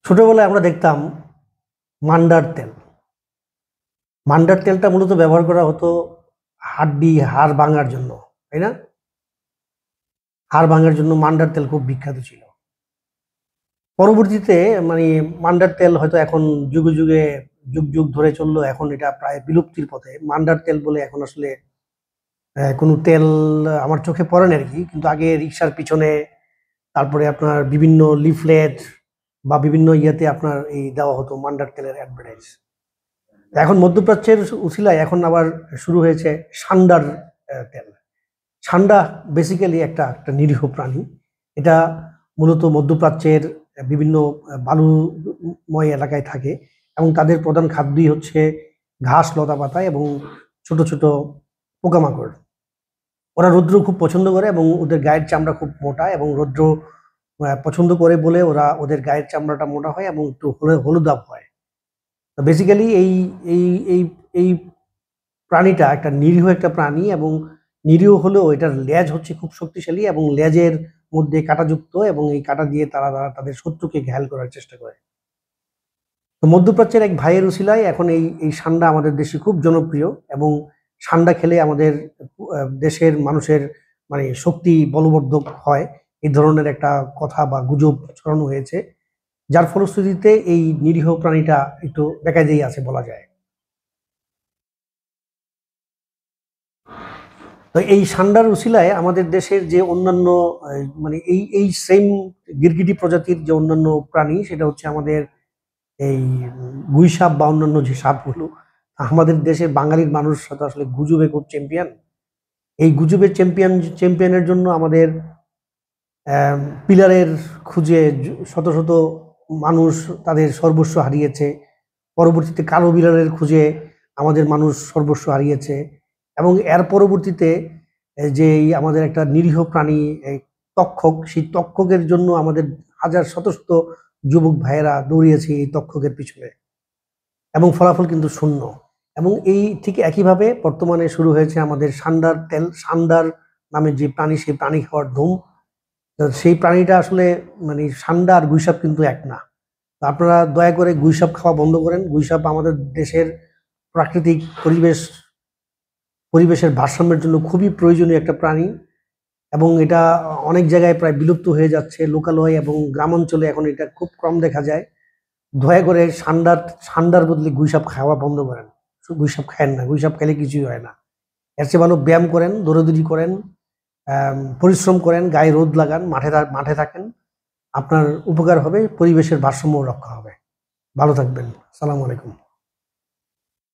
ছোটবেলায় আমরা দেখতাম মান্ডার তেল। মান্ডার তেলটা মূলত ব্যবহার করা হতো হাড় ভাঙার জন্য, তাই না? হাড় ভাঙার জন্য মান্ডার তেল খুব বিখ্যাত ছিল। পরবর্তীতে মানে মান্ডার তেল হয়তো এখন যুগে যুগে যুগ যুগ ধরে চললো, এখন এটা প্রায় বিলুপ্তির পথে। মান্ডার তেল বলে এখন আসলে কোনো তেল আমার চোখে পড়ে না আর কি। কিন্তু আগে রিক্সার পিছনে, তারপরে আপনার বিভিন্ন লিফলেট বা বিভিন্ন ইয়েতে আপনার এই দেওয়া হতো মান্ডার তেলের অ্যাডভার্টাইজ। এখন মধ্যপ্রাচ্যের উছিলায় এখন আবার শুরু হয়েছে সান্ডার তেল। সান্ডা বেসিক্যালি একটা একটা নিরীহ প্রাণী। এটা মূলত মধ্যপ্রাচ্যের বিভিন্ন বালুময় এলাকায় থাকে এবং তাদের প্রধান খাদ্যই হচ্ছে ঘাস, লতা পাতা এবং ছোট ছোট পোকামাকড়। ওরা রৌদ্র খুব পছন্দ করে এবং ওদের গায়ের চামড়া খুব মোটা, এবং রৌদ্র পছন্দ করে বলে ওদের গায়ের চামড়াটা মোটা হয় এবং একটু হলুদাভ হয়। বেসিক্যালি এই এই এই এই প্রাণীটা একটা নিরীহ একটা প্রাণী, এবং নিরীহ হলেও এটার লেজ হচ্ছে খুব শক্তিশালী এবং লেজের মধ্যে কাঁটাযুক্ত, এবং এই কাঁটা দিয়ে তারা তাদের শত্রুকে ঘায়েল করার চেষ্টা করে। তো মধ্যপ্রাচ্যের এক ভাইয়ের উছিলায় এখন এই এই সান্ডা আমাদের দেশে খুব জনপ্রিয়, এবং সান্ডা খেলে আমাদের দেশের মানুষের মানে শক্তি বলবর্ধক হয়, এই ধরনের একটা কথা বা গুজব ছড়ানো হয়েছে, যার ফলশ্রুতিতে এই নিরীহ প্রাণীটা একটু বেকায়দাই আছে বলা যায়। তো এই সান্ডার উছিলায় আমাদের দেশের যে অন্যান্য মানে এই এই সেম গিরগিটি প্রজাতির যে অন্যান্য প্রাণী, সেটা হচ্ছে আমাদের এই গুই সাপ বা অন্যান্য যে সাপগুলো। আমাদের দেশের বাঙালির মানুষ তো আসলে গুজবে খুব চ্যাম্পিয়ন। এই গুজবের চ্যাম্পিয়নের জন্য আমাদের পিলারের খুঁজে শত শত মানুষ তাদের সর্বস্ব হারিয়েছে। পরবর্তীতে কালো বিড়ালের খুঁজে আমাদের মানুষ সর্বস্ব হারিয়েছে, এবং এর পরবর্তীতে যে আমাদের একটা নিরীহ প্রাণী তক্ষক, সেই তক্ষকের জন্য আমাদের হাজার শত শত যুবক ভাইয়েরা দৌড়িয়েছে এই তক্ষকের পিছনে, এবং ফলাফল কিন্তু শূন্য। এবং এই ঠিক একইভাবে বর্তমানে শুরু হয়েছে আমাদের সান্ডার তেল। সান্ডার নামে যে প্রাণী, সেই প্রাণী খাওয়ার ধুম। সেই প্রাণীটা আসলে মানে সান্ডা আর গুইসাপ কিন্তু এক না। আপনারা দয়া করে গুইসাপ খাওয়া বন্ধ করেন। গুইসাপ আমাদের দেশের প্রাকৃতিক পরিবেশের ভারসাম্যের জন্য খুবই প্রয়োজনীয় একটা প্রাণী, এবং এটা অনেক জায়গায় প্রায় বিলুপ্ত হয়ে যাচ্ছে। লোকালয় এবং গ্রামাঞ্চলে এখন এটা খুব কম দেখা যায়। দয়া করে সান্ডার বদলে গুইসাপ খাওয়া বন্ধ করেন। গুইসাপ খায়েন না, গুইসাপ খেলে কিছুই হয় না। এর চেয়ে ভালো ব্যায়াম করেন, দৌড়াদৌড়ি করেন, পরিশ্রম করেন, গায়ে রোদ লাগান, মাঠে থাকেন। আপনার উপকার হবে, পরিবেশের ভারসাম্য রক্ষা হবে। ভালো থাকবেন। আসসালামু আলাইকুম।